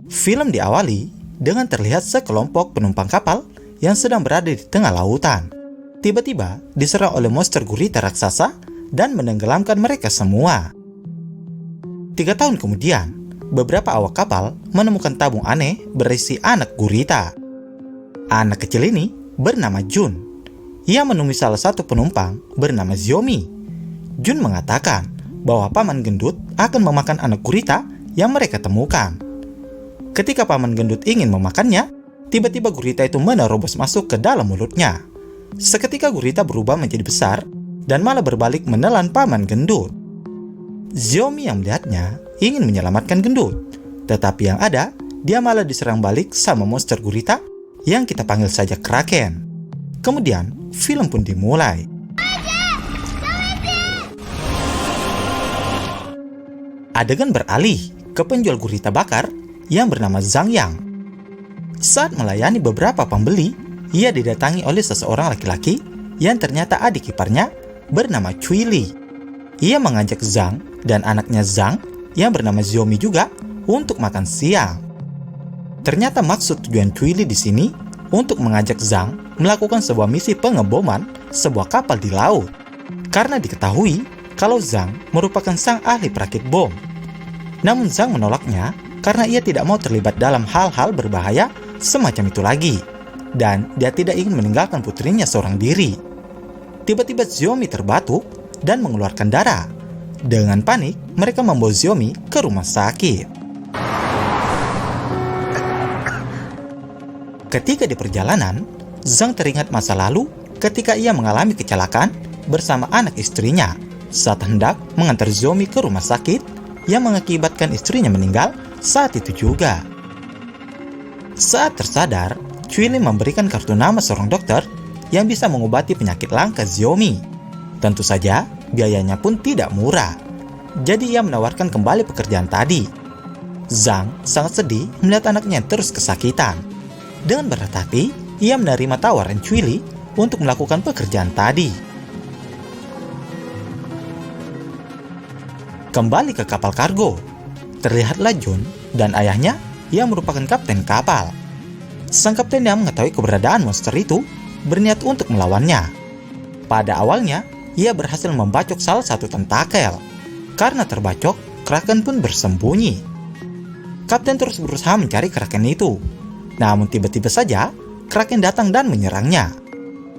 Film diawali dengan terlihat sekelompok penumpang kapal yang sedang berada di tengah lautan. Tiba-tiba diserang oleh monster gurita raksasa dan menenggelamkan mereka semua. 3 tahun kemudian, beberapa awak kapal menemukan tabung aneh berisi anak gurita. Anak kecil ini bernama Jun. Ia menemui salah satu penumpang bernama Ziomi. Jun mengatakan bahwa paman gendut akan memakan anak gurita yang mereka temukan. Ketika paman gendut ingin memakannya, tiba-tiba gurita itu menerobos masuk ke dalam mulutnya. Seketika gurita berubah menjadi besar dan malah berbalik menelan paman gendut. Ziomi yang melihatnya ingin menyelamatkan gendut, tetapi yang ada, dia malah diserang balik sama monster gurita yang kita panggil saja Kraken. Kemudian, film pun dimulai. Adegan beralih ke penjual gurita bakar yang bernama Zhang Yang. Saat melayani beberapa pembeli, ia didatangi oleh seseorang laki-laki yang ternyata adik iparnya bernama Cui Li. Ia mengajak Zhang dan anaknya Zhang yang bernama Ziomi juga untuk makan siang. Ternyata maksud tujuan Cui Li di sini untuk mengajak Zhang melakukan sebuah misi pengeboman sebuah kapal di laut. Karena diketahui kalau Zhang merupakan sang ahli perakit bom. Namun Zhang menolaknya karena ia tidak mau terlibat dalam hal-hal berbahaya semacam itu lagi. Dan dia tidak ingin meninggalkan putrinya seorang diri. Tiba-tiba Ziomi terbatuk dan mengeluarkan darah. Dengan panik, mereka membawa Ziomi ke rumah sakit. Ketika di perjalanan, Zhang teringat masa lalu ketika ia mengalami kecelakaan bersama anak istrinya saat hendak mengantar Ziomi ke rumah sakit yang mengakibatkan istrinya meninggal saat itu juga. Saat tersadar, Cui Li memberikan kartu nama seorang dokter yang bisa mengobati penyakit langka Ziomi. Tentu saja, biayanya pun tidak murah. Jadi ia menawarkan kembali pekerjaan tadi. Zhang sangat sedih melihat anaknya terus kesakitan. Dengan berat hati, ia menerima tawaran Cui Li untuk melakukan pekerjaan tadi. Kembali ke kapal kargo, terlihatlah Jun dan ayahnya yang merupakan kapten kapal. Sang kapten yang mengetahui keberadaan monster itu berniat untuk melawannya. Pada awalnya, ia berhasil membacok salah satu tentakel. Karena terbacok, Kraken pun bersembunyi. Kapten terus berusaha mencari Kraken itu. Namun tiba-tiba saja, Kraken datang dan menyerangnya.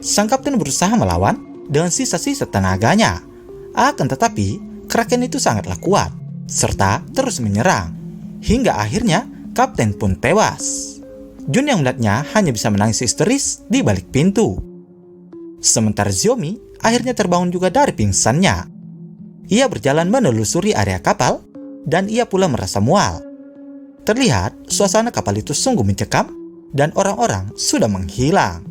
Sang kapten berusaha melawan dengan sisa-sisa tenaganya. Akan tetapi, Kraken itu sangatlah kuat, serta terus menyerang. Hingga akhirnya, kapten pun tewas. Jun yang melihatnya hanya bisa menangis histeris di balik pintu. Sementara Ziomi akhirnya terbangun juga dari pingsannya. Ia berjalan menelusuri area kapal, dan ia pula merasa mual. Terlihat suasana kapal itu sungguh mencekam, dan orang-orang sudah menghilang.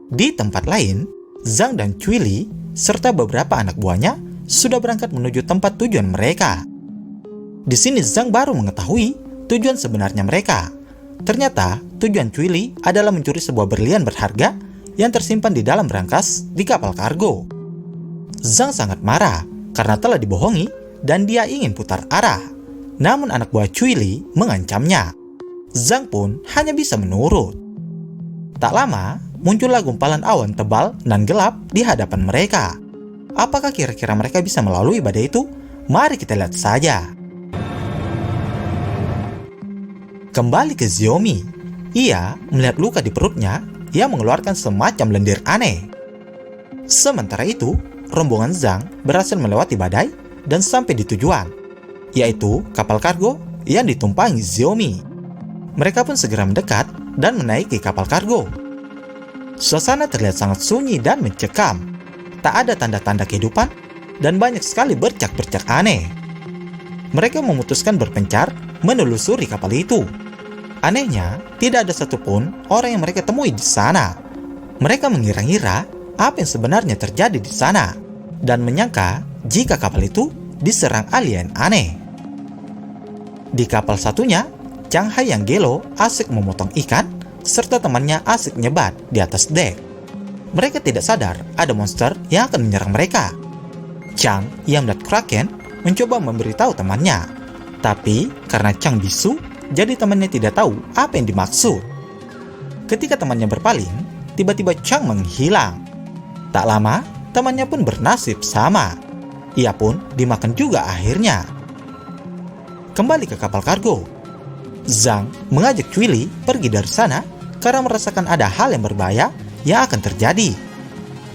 Di tempat lain, Zhang dan Cui Li serta beberapa anak buahnya sudah berangkat menuju tempat tujuan mereka. Di sini Zhang baru mengetahui tujuan sebenarnya mereka. Ternyata tujuan Cui Li adalah mencuri sebuah berlian berharga yang tersimpan di dalam brankas di kapal kargo. Zhang sangat marah karena telah dibohongi dan dia ingin putar arah. Namun anak buah Cui Li mengancamnya. Zhang pun hanya bisa menurut. Tak lama, muncullah gumpalan awan tebal dan gelap di hadapan mereka. Apakah kira-kira mereka bisa melalui badai itu? Mari kita lihat saja. Kembali ke Ziomi. Ia melihat luka di perutnya yang mengeluarkan semacam lendir aneh. Sementara itu, rombongan Zhang berhasil melewati badai dan sampai di tujuan, yaitu kapal kargo yang ditumpangi Ziomi. Mereka pun segera mendekat dan menaiki kapal kargo. Suasana terlihat sangat sunyi dan mencekam. Tak ada tanda-tanda kehidupan dan banyak sekali bercak-bercak aneh. Mereka memutuskan berpencar menelusuri kapal itu. Anehnya, tidak ada satupun orang yang mereka temui di sana. Mereka mengira-ngira apa yang sebenarnya terjadi di sana dan menyangka jika kapal itu diserang alien aneh. Di kapal satunya, Chang Hai yang gelo asik memotong ikan serta temannya asik nyebat di atas dek. mereka tidak sadar ada monster yang akan menyerang mereka. Chang yang melihat Kraken mencoba memberitahu temannya, tapi karena Chang bisu, jadi temannya tidak tahu apa yang dimaksud. Ketika temannya berpaling, tiba-tiba Chang menghilang. Tak lama, temannya pun bernasib sama. Ia pun dimakan juga akhirnya. Kembali ke kapal kargo, Zhang mengajak Chuili pergi dari sana karena merasakan ada hal yang berbahaya yang akan terjadi.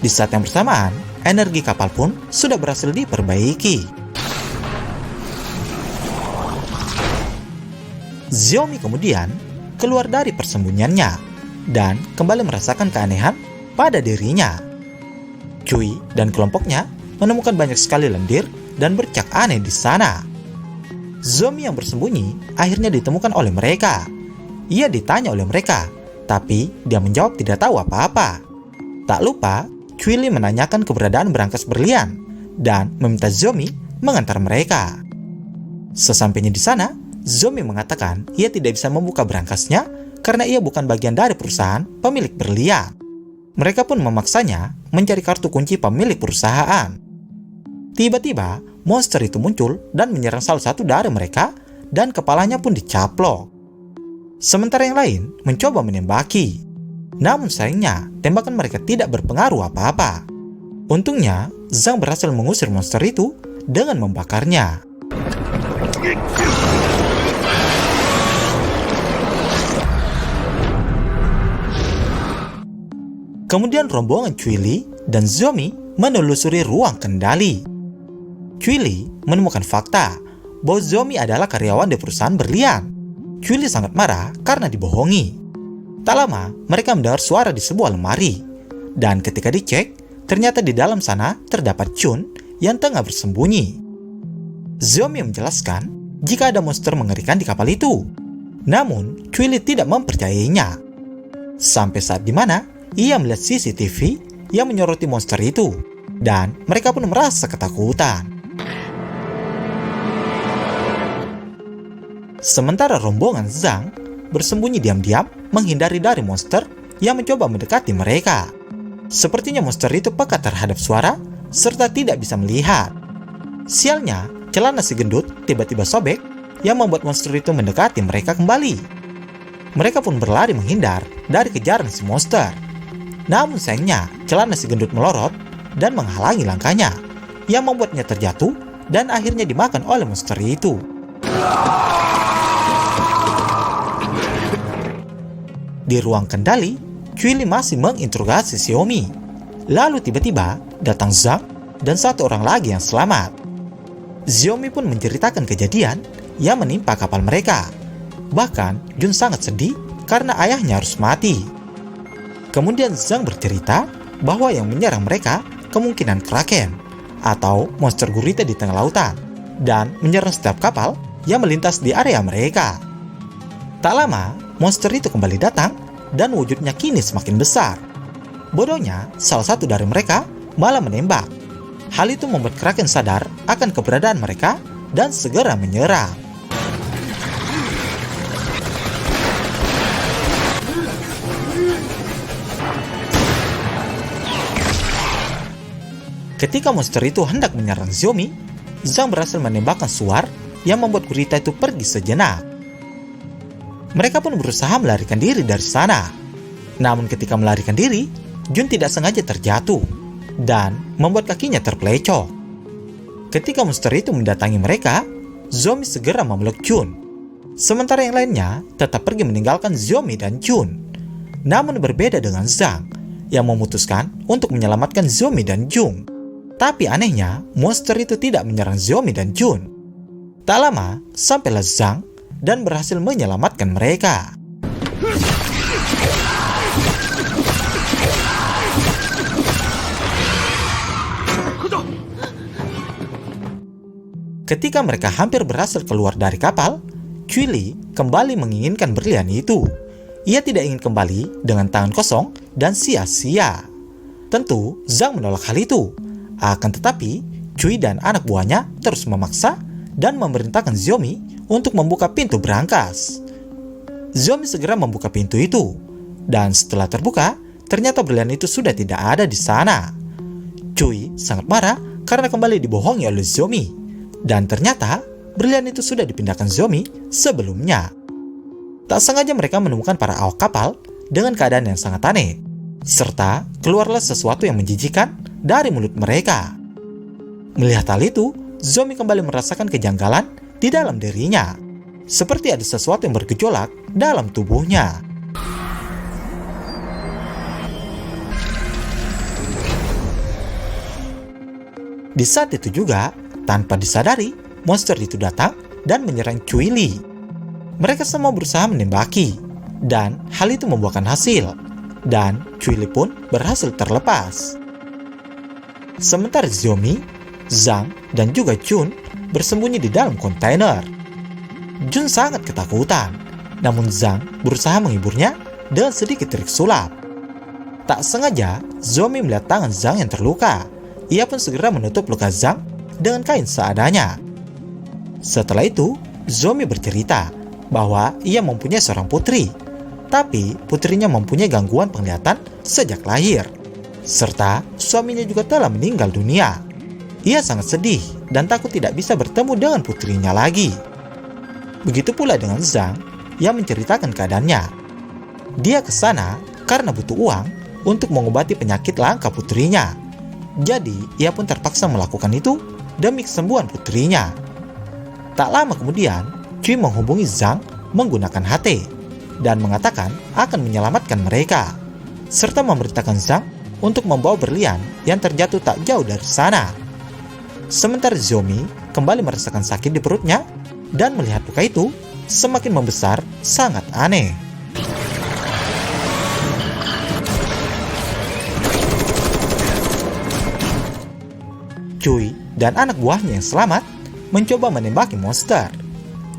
Di saat yang bersamaan, energi kapal pun sudah berhasil diperbaiki. Xiaomi kemudian keluar dari persembunyiannya dan kembali merasakan keanehan pada dirinya. Cui dan kelompoknya menemukan banyak sekali lendir dan bercak aneh di sana. Zombie yang bersembunyi akhirnya ditemukan oleh mereka. Ia ditanya oleh mereka, tapi dia menjawab tidak tahu apa-apa. Tak lupa, Chuili menanyakan keberadaan berangkas berlian dan meminta Zombie mengantar mereka. Sesampainya di sana, Zombie mengatakan ia tidak bisa membuka berangkasnya karena ia bukan bagian dari perusahaan pemilik berlian. Mereka pun memaksanya mencari kartu kunci pemilik perusahaan. Tiba-tiba, monster itu muncul dan menyerang salah satu dari mereka dan kepalanya pun dicaplok. Sementara yang lain mencoba menembaki. Namun sayangnya, tembakan mereka tidak berpengaruh apa-apa. Untungnya, Zhang berhasil mengusir monster itu dengan membakarnya. Kemudian rombongan Chuili dan Zomi menelusuri ruang kendali. Chuili menemukan fakta bahwa Zomi adalah karyawan di perusahaan berlian. Chuili sangat marah karena dibohongi. Tak lama, mereka mendengar suara di sebuah lemari. Dan ketika dicek, ternyata di dalam sana terdapat Chun yang tengah bersembunyi. Zomi menjelaskan jika ada monster mengerikan di kapal itu. Namun, Chuili tidak mempercayainya. Sampai saat dimana ia melihat CCTV yang menyoroti monster itu. Dan mereka pun merasa ketakutan. Sementara rombongan Zhang bersembunyi diam-diam menghindari dari monster yang mencoba mendekati mereka. Sepertinya monster itu peka terhadap suara serta tidak bisa melihat. Sialnya, celana si gendut tiba-tiba sobek yang membuat monster itu mendekati mereka kembali. Mereka pun berlari menghindar dari kejaran si monster. Namun sayangnya, celana si gendut melorot dan menghalangi langkahnya, yang membuatnya terjatuh dan akhirnya dimakan oleh monster itu. Di ruang kendali, Chuili masih menginterogasi Xiaomi. Lalu tiba-tiba datang Zhang dan satu orang lagi yang selamat. Xiaomi pun menceritakan kejadian yang menimpa kapal mereka. Bahkan Jun sangat sedih karena ayahnya harus mati. Kemudian Zhang bercerita bahwa yang menyerang mereka kemungkinan Kraken atau monster gurita di tengah lautan dan menyerang setiap kapal yang melintas di area mereka. Tak lama, monster itu kembali datang dan wujudnya kini semakin besar. Bodohnya, salah satu dari mereka malah menembak. Hal itu membuat Kraken sadar akan keberadaan mereka dan segera menyerang. Ketika monster itu hendak menyerang Xiaomi, Zhang berhasil menembakkan suar yang membuat gurita itu pergi sejenak. Mereka pun berusaha melarikan diri dari sana. Namun ketika melarikan diri, Jun tidak sengaja terjatuh dan membuat kakinya terpelecok. Ketika monster itu mendatangi mereka, Zomi segera memeluk Jun. Sementara yang lainnya tetap pergi meninggalkan Zomi dan Jun. Namun berbeda dengan Zhang yang memutuskan untuk menyelamatkan Zomi dan Jung. Tapi anehnya, monster itu tidak menyerang Zomi dan Jun. Tak lama, sampailah Zhang dan berhasil menyelamatkan mereka. Ketika mereka hampir berhasil keluar dari kapal, Chuili kembali menginginkan berlian itu. Ia tidak ingin kembali dengan tangan kosong dan sia-sia. Tentu, Zhang menolak hal itu. Akan tetapi, Cui dan anak buahnya terus memaksa dan memerintahkan Xiaomi untuk membuka pintu berangkas. Xiaomi segera membuka pintu itu, dan setelah terbuka, ternyata berlian itu sudah tidak ada di sana. Cui sangat marah karena kembali dibohongi oleh Zomi. Dan ternyata berlian itu sudah dipindahkan Zomi sebelumnya. Tak sengaja mereka menemukan para awak kapal dengan keadaan yang sangat aneh. Serta keluarlah sesuatu yang menjijikan dari mulut mereka. Melihat hal itu, Zomi kembali merasakan kejanggalan di dalam dirinya. Seperti ada sesuatu yang bergejolak dalam tubuhnya. Di saat itu juga, tanpa disadari, monster itu datang dan menyerang Cui Li. Mereka semua berusaha menembaki, dan hal itu membuahkan hasil. Dan Cui Li pun berhasil terlepas. Sementara Zomi, Zhang, dan juga Jun bersembunyi di dalam kontainer. Jun sangat ketakutan, namun Zhang berusaha menghiburnya dengan sedikit trik sulap. Tak sengaja, Zomi melihat tangan Zhang yang terluka. Ia pun segera menutup luka Zhang dengan kain seadanya. Setelah itu, Zomi bercerita bahwa ia mempunyai seorang putri, tapi putrinya mempunyai gangguan penglihatan sejak lahir, serta suaminya juga telah meninggal dunia. Ia sangat sedih dan takut tidak bisa bertemu dengan putrinya lagi. Begitu pula dengan Zhang yang menceritakan keadaannya. Dia ke sana karena butuh uang untuk mengobati penyakit langka putrinya. Jadi, ia pun terpaksa melakukan itu demi kesembuhan putrinya. Tak lama kemudian, Cui menghubungi Zhang menggunakan HT dan mengatakan akan menyelamatkan mereka, serta memerintahkan Zhang untuk membawa berlian yang terjatuh tak jauh dari sana. Sementara Zomi kembali merasakan sakit di perutnya dan melihat luka itu semakin membesar sangat aneh. Cui dan anak buahnya yang selamat mencoba menembaki monster.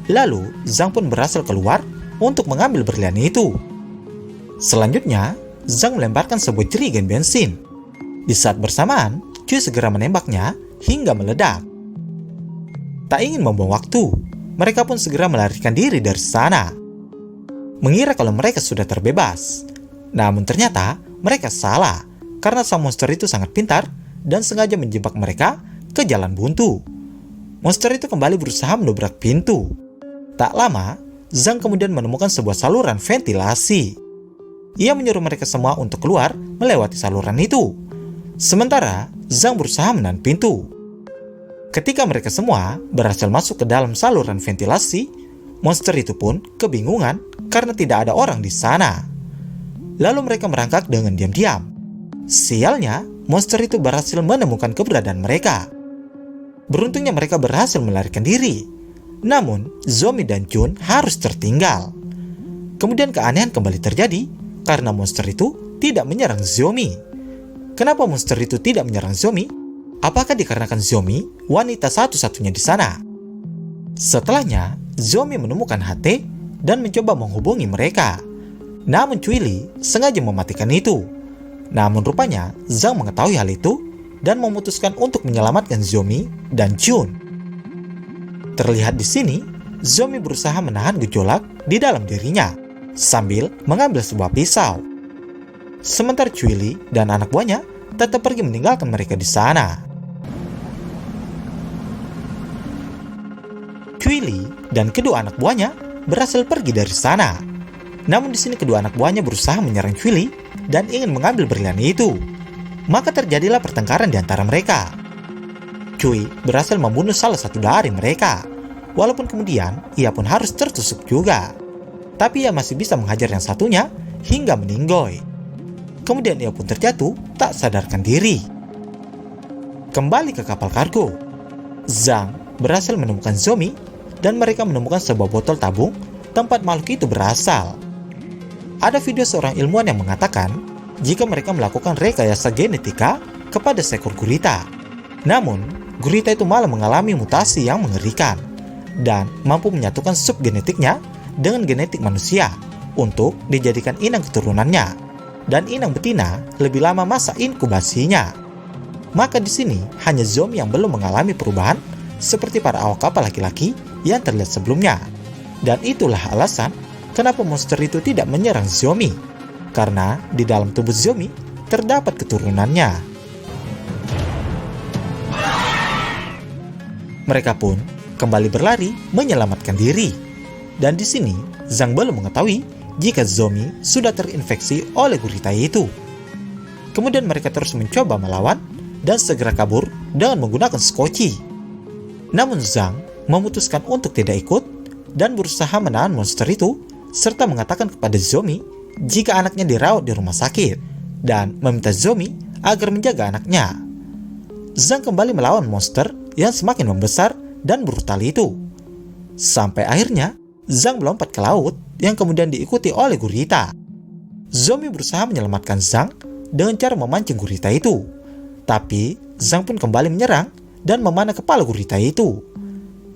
Lalu Zhang pun berhasil keluar untuk mengambil berlian itu. Selanjutnya, Zhang melemparkan sebuah jerigen bensin. Di saat bersamaan, Cui segera menembaknya hingga meledak. Tak ingin membuang waktu, mereka pun segera melarikan diri dari sana, mengira kalau mereka sudah terbebas. Namun ternyata mereka salah, karena sang monster itu sangat pintar dan sengaja menjebak mereka ke jalan buntu. Monster itu kembali berusaha mendobrak pintu. Tak lama, Zhang kemudian menemukan sebuah saluran ventilasi. Ia menyuruh mereka semua untuk keluar melewati saluran itu. Sementara, Zhang berusaha menahan pintu. Ketika mereka semua berhasil masuk ke dalam saluran ventilasi, monster itu pun kebingungan karena tidak ada orang di sana. Lalu mereka merangkak dengan diam-diam. Sialnya, monster itu berhasil menemukan keberadaan mereka. Beruntungnya mereka berhasil melarikan diri. Namun, Zomi dan Jun harus tertinggal. Kemudian keanehan kembali terjadi karena monster itu tidak menyerang Zomi. Kenapa monster itu tidak menyerang Zomi? Apakah dikarenakan Zomi wanita satu-satunya di sana? Setelahnya, Zomi menemukan HT dan mencoba menghubungi mereka. Namun Cui Li sengaja mematikan itu. Namun rupanya Zhang mengetahui hal itu dan memutuskan untuk menyelamatkan Zomi dan Jun. Terlihat di sini, Zomi berusaha menahan gejolak di dalam dirinya sambil mengambil sebuah pisau. Sementara Cui Li dan anak buahnya tetap pergi meninggalkan mereka di sana. Cui Li dan kedua anak buahnya berhasil pergi dari sana. Namun di sini kedua anak buahnya berusaha menyerang Cui Li dan ingin mengambil berlian itu. Maka terjadilah pertengkaran di antara mereka. Cui berhasil membunuh salah satu dari mereka. Walaupun kemudian ia pun harus tertusuk juga. Tapi ia masih bisa menghajar yang satunya hingga meninggoy. Kemudian ia pun terjatuh tak sadarkan diri. Kembali ke kapal kargo, Zhang berhasil menemukan Zomi dan mereka menemukan sebuah botol tabung tempat makhluk itu berasal. Ada video seorang ilmuwan yang mengatakan jika mereka melakukan rekayasa genetika kepada seekor gurita. Namun, gurita itu malah mengalami mutasi yang mengerikan dan mampu menyatukan subgenetiknya dengan genetik manusia untuk dijadikan inang keturunannya. Dan inang betina lebih lama masa inkubasinya. Maka di sini hanya Zomi yang belum mengalami perubahan seperti para awak kapal laki-laki yang terlihat sebelumnya. Dan itulah alasan kenapa monster itu tidak menyerang Zomi. karena di dalam tubuh Zomi terdapat keturunannya. Mereka pun kembali berlari menyelamatkan diri. Dan di sini Zhang belum mengetahui jika Zomi sudah terinfeksi oleh gurita itu. Kemudian mereka terus mencoba melawan dan segera kabur dengan menggunakan skoci. Namun Zhang memutuskan untuk tidak ikut dan berusaha menahan monster itu serta mengatakan kepada Zomi jika anaknya dirawat di rumah sakit dan meminta Zomi agar menjaga anaknya. Zhang kembali melawan monster yang semakin membesar dan brutal itu. Sampai akhirnya Zhang melompat ke laut yang kemudian diikuti oleh gurita. Zomi berusaha menyelamatkan Zhang dengan cara memancing gurita itu. Tapi Zhang pun kembali menyerang dan memanah kepala gurita itu.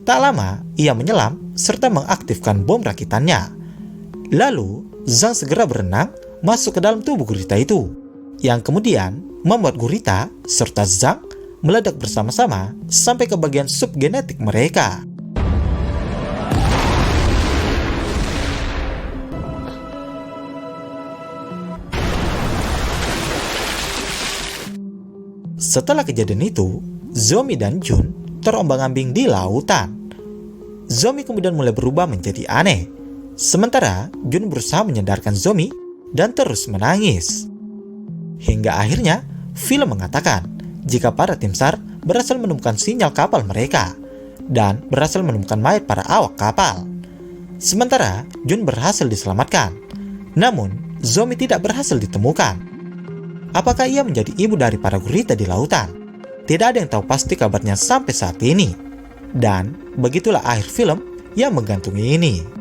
Tak lama, ia menyelam serta mengaktifkan bom rakitannya. Lalu, Zhang segera berenang masuk ke dalam tubuh gurita itu, yang kemudian membuat gurita serta Zhang meledak bersama-sama sampai ke bagian subgenetik mereka. Setelah kejadian itu, Zomi dan Jun terombang-ambing di lautan. Zomi kemudian mulai berubah menjadi aneh, sementara Jun berusaha menyadarkan Zomi dan terus menangis. Hingga akhirnya, film mengatakan jika para tim SAR berhasil menemukan sinyal kapal mereka dan berhasil menemukan mayat para awak kapal. Sementara Jun berhasil diselamatkan, namun Zomi tidak berhasil ditemukan. Apakah ia menjadi ibu dari para gurita di lautan? Tidak ada yang tahu pasti kabarnya sampai saat ini. Dan begitulah akhir film yang menggantungi ini.